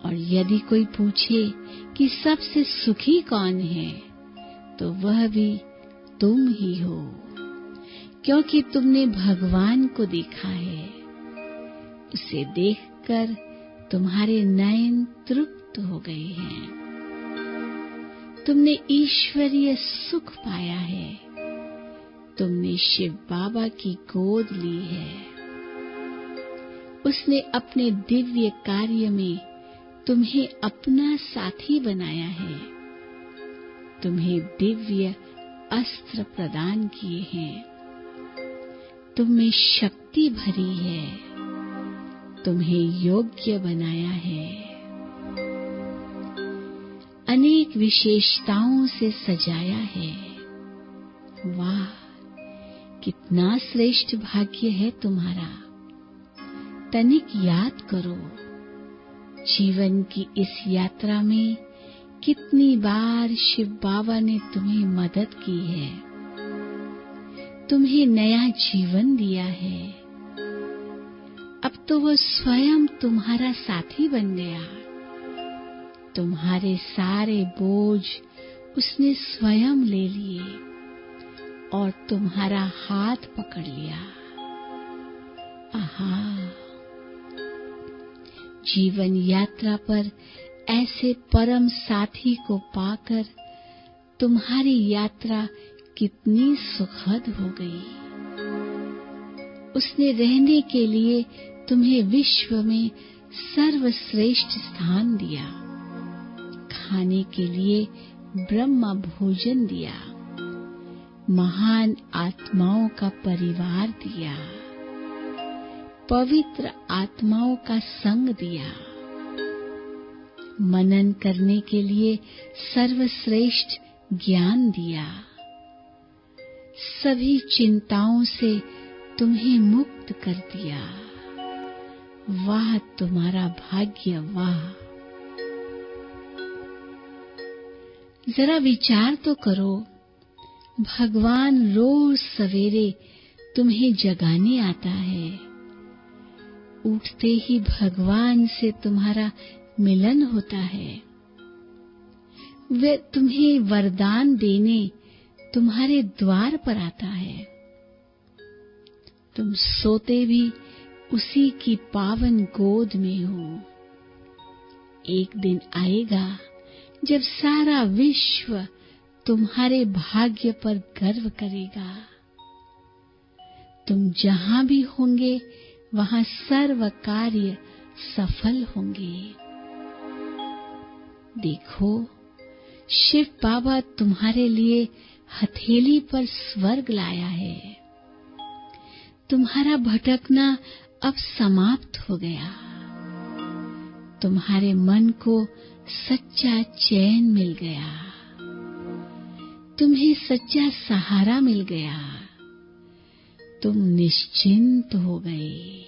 और यदि कोई पूछे कि सबसे सुखी कौन है, तो वह भी तुम ही हो, क्योंकि तुमने भगवान को देखा है। उसे देखकर तुम्हारे नयन तृप्त हो गए हैं। तुमने ईश्वरीय सुख पाया है। तुमने शिव बाबा की गोद ली है। उसने अपने दिव्य कार्य में तुम्हें अपना साथी बनाया है। तुम्हें दिव्य अस्त्र प्रदान किए हैं। तुम में शक्ति भरी है। तुम्हें योग्य बनाया है। अनेक विशेषताओं से सजाया है। वाह, कितना श्रेष्ठ भाग्य है तुम्हारा। तनिक याद करो, जीवन की इस यात्रा में कितनी बार शिव बाबा ने तुम्हें मदद की है, तुम्हें नया जीवन दिया है। अब तो वो स्वयं तुम्हारा साथी बन गया। तुम्हारे सारे बोझ उसने स्वयं ले लिए और तुम्हारा हाथ पकड़ लिया। आहा, जीवन यात्रा पर ऐसे परम साथी को पाकर तुम्हारी यात्रा कितनी सुखद हो गई। उसने रहने के लिए तुम्हें विश्व में सर्वश्रेष्ठ स्थान दिया, खाने के लिए ब्रह्म भोजन दिया, महान आत्माओं का परिवार दिया, पवित्र आत्माओं का संग दिया, मनन करने के लिए सर्वश्रेष्ठ ज्ञान दिया, सभी चिंताओं से तुम्हें मुक्त कर दिया। वाह तुम्हारा भाग्य, वाह। जरा विचार तो करो, भगवान रोज सवेरे तुम्हें जगाने आता है। उठते ही भगवान से तुम्हारा मिलन होता है। वे तुम्हें वरदान देने तुम्हारे द्वार पर आता है। तुम सोते भी उसी की पावन गोद में हो। एक दिन आएगा जब सारा विश्व तुम्हारे भाग्य पर गर्व करेगा। तुम जहां भी होंगे वहां सर्व कार्य सफल होंगे। देखो, शिव बाबा तुम्हारे लिए हथेली पर स्वर्ग लाया है। तुम्हारा भटकना अब समाप्त हो गया। तुम्हारे मन को सच्चा चैन मिल गया। तुम्हें सच्चा सहारा मिल गया। तुम निश्चिंत हो गए।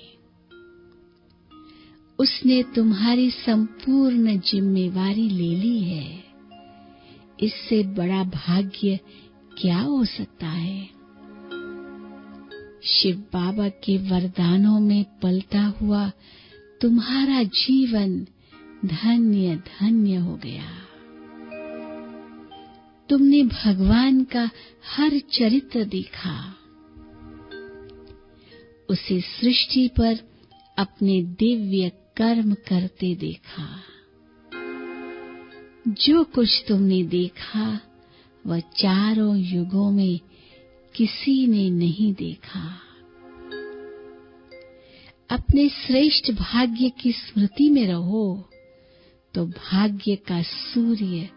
उसने तुम्हारी संपूर्ण जिम्मेवारी ले ली है। इससे बड़ा भाग्य क्या हो सकता है? शिव बाबा के वरदानों में पलता हुआ तुम्हारा जीवन धन्य धन्य हो गया। तुमने भगवान का हर चरित्र देखा। उसे सृष्टि पर अपने दिव्य कर्म करते देखा। जो कुछ तुमने देखा वह चारों युगों में किसी ने नहीं देखा। अपने श्रेष्ठ भाग्य की स्मृति में रहो तो भाग्य का सूर्य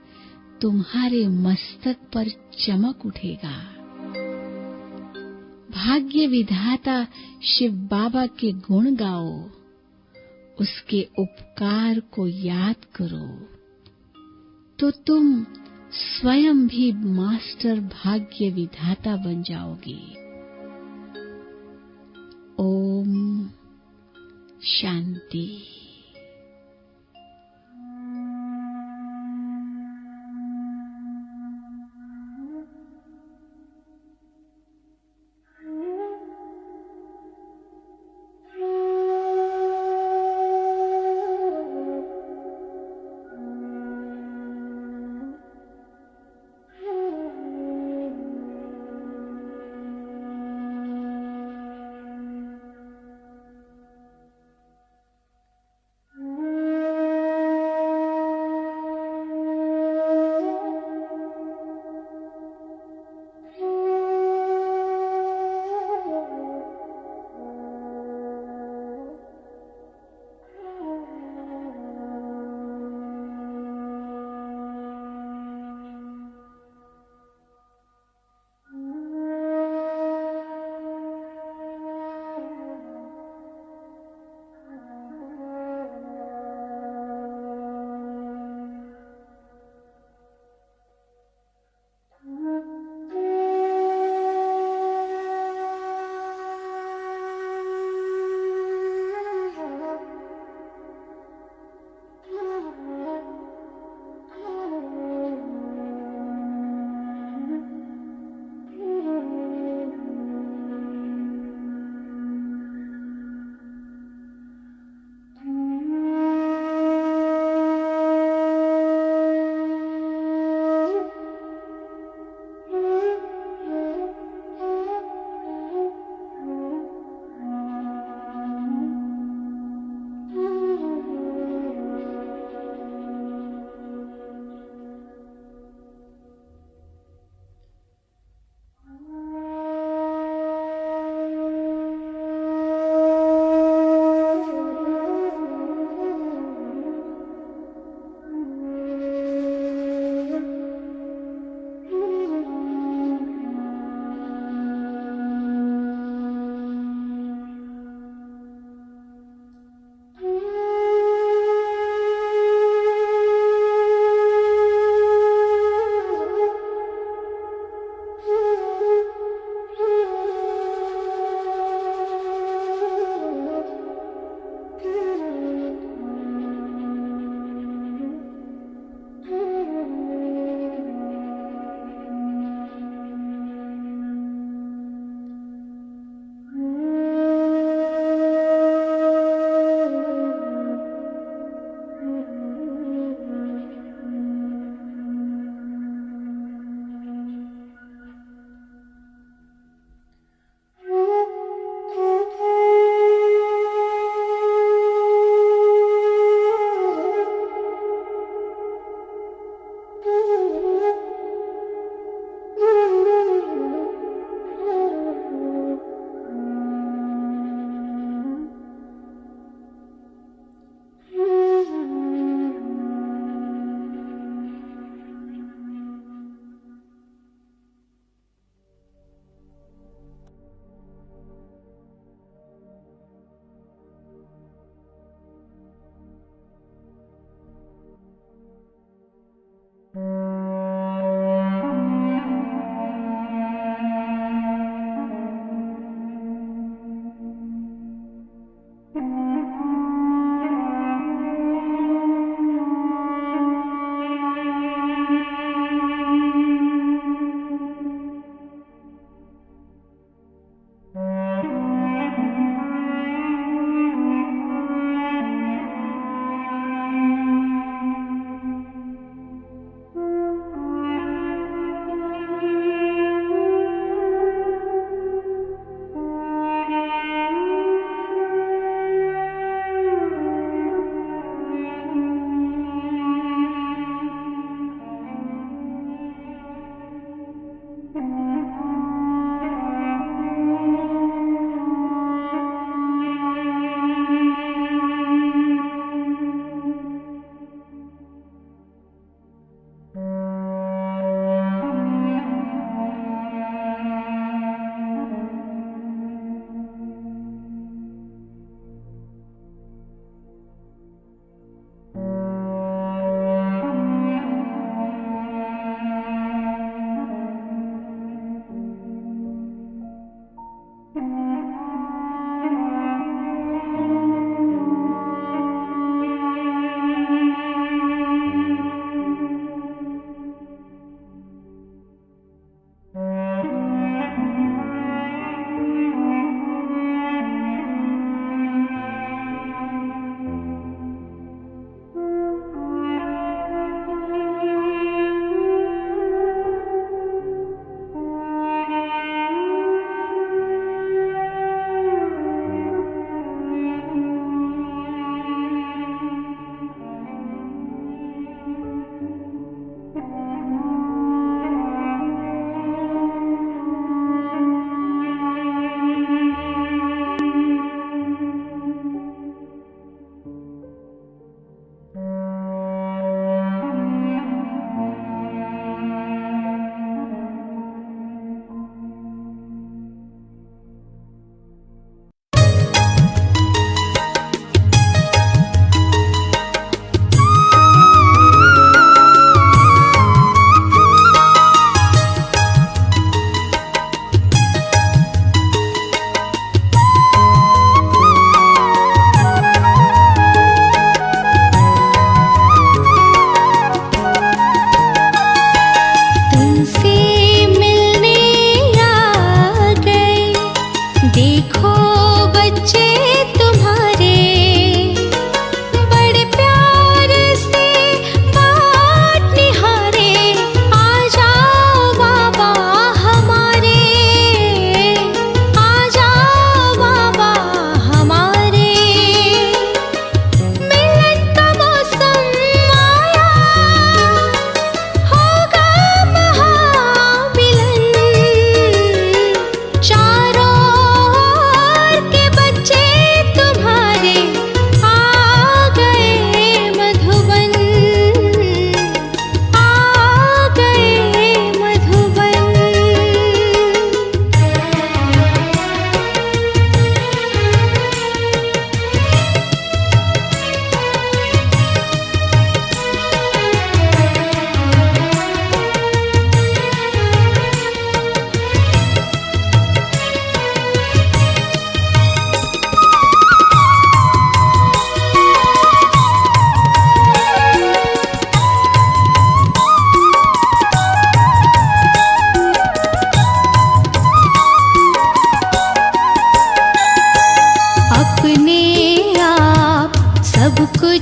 तुम्हारे मस्तक पर चमक उठेगा। भाग्य विधाता शिव बाबा के गुण गाओ, उसके उपकार को याद करो, तो तुम स्वयं भी मास्टर भाग्य विधाता बन जाओगे। शांति।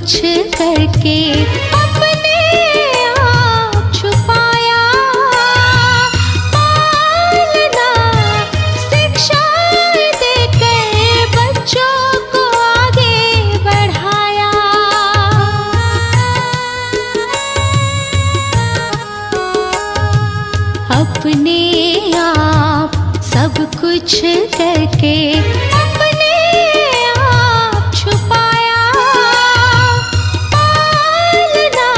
कुछ करके अपने आप छुपाया, पालना शिक्षाएं देकर बच्चों को आगे बढ़ाया। अपने आप सब कुछ करके अपने आप छुपाया, पालना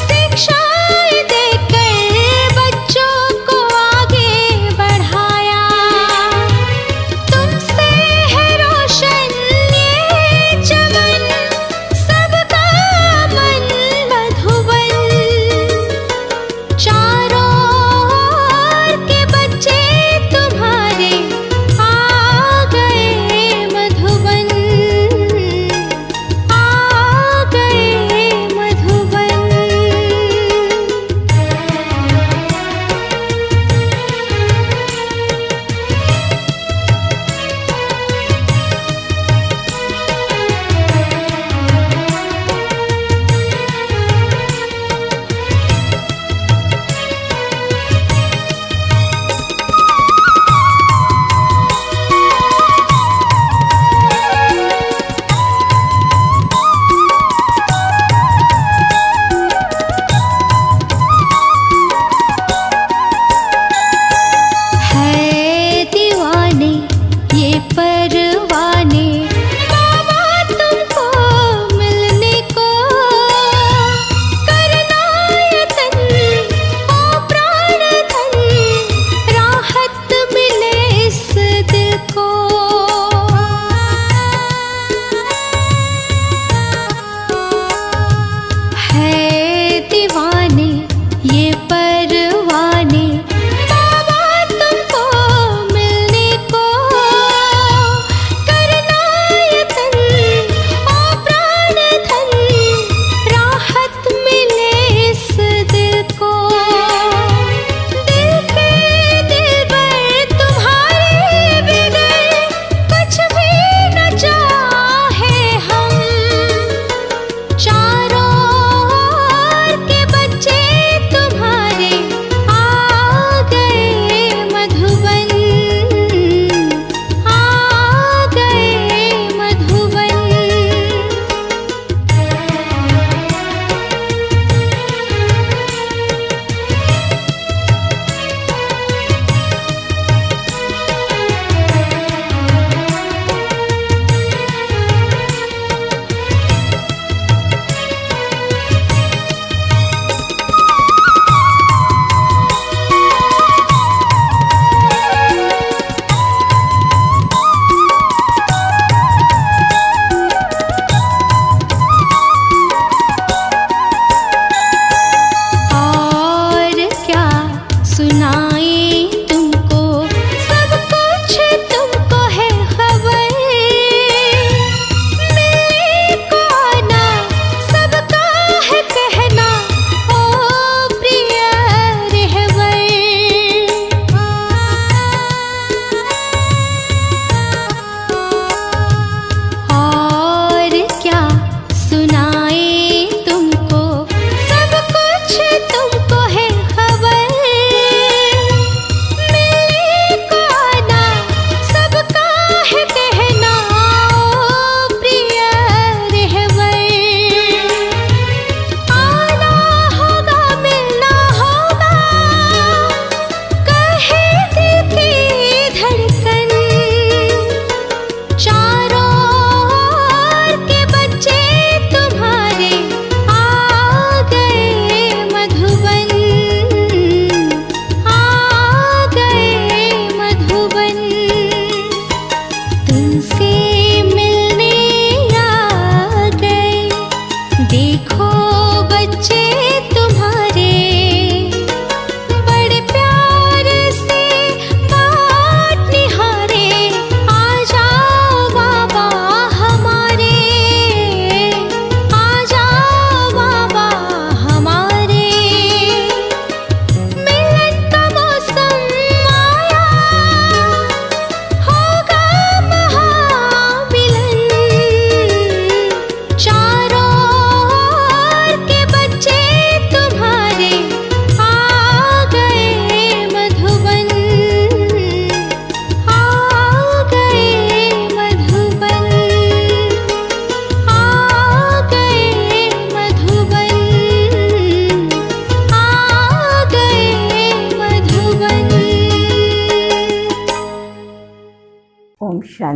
शिक्षाएं देकर बच्चों को आगे बढ़ाया। तुमसे है रोशन ये जगन, सबका मन मधुबन, चारों ओर के बच्चे तुम्हारे आ गए मधुबन, आ गए मधुबन। है दीवाने ये परवाने बाबा तुमको मिलने को, करना यतन ओ प्राण धन, राहत मिले इस दिल को। है दीवाने ये परवाने बाबा तुमको मिलने को, करना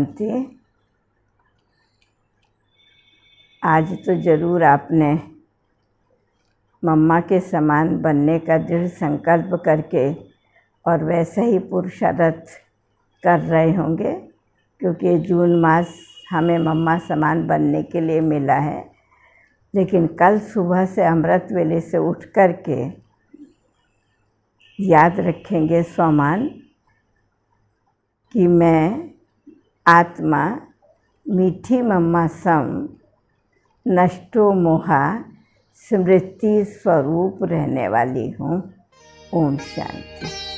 शांति। आज तो ज़रूर आपने मम्मा के समान बनने का दृढ़ संकल्प करके और वैसा ही पुरुषार्थ कर रहे होंगे, क्योंकि जून मास हमें मम्मा समान बनने के लिए मिला है। लेकिन कल सुबह से अमृत वेले से उठ कर के याद रखेंगे स्वमान कि मैं आत्मा मीठी मम्मा सम नष्टो मोहा स्मृति स्वरूप रहने वाली हूँ। ओम शांति।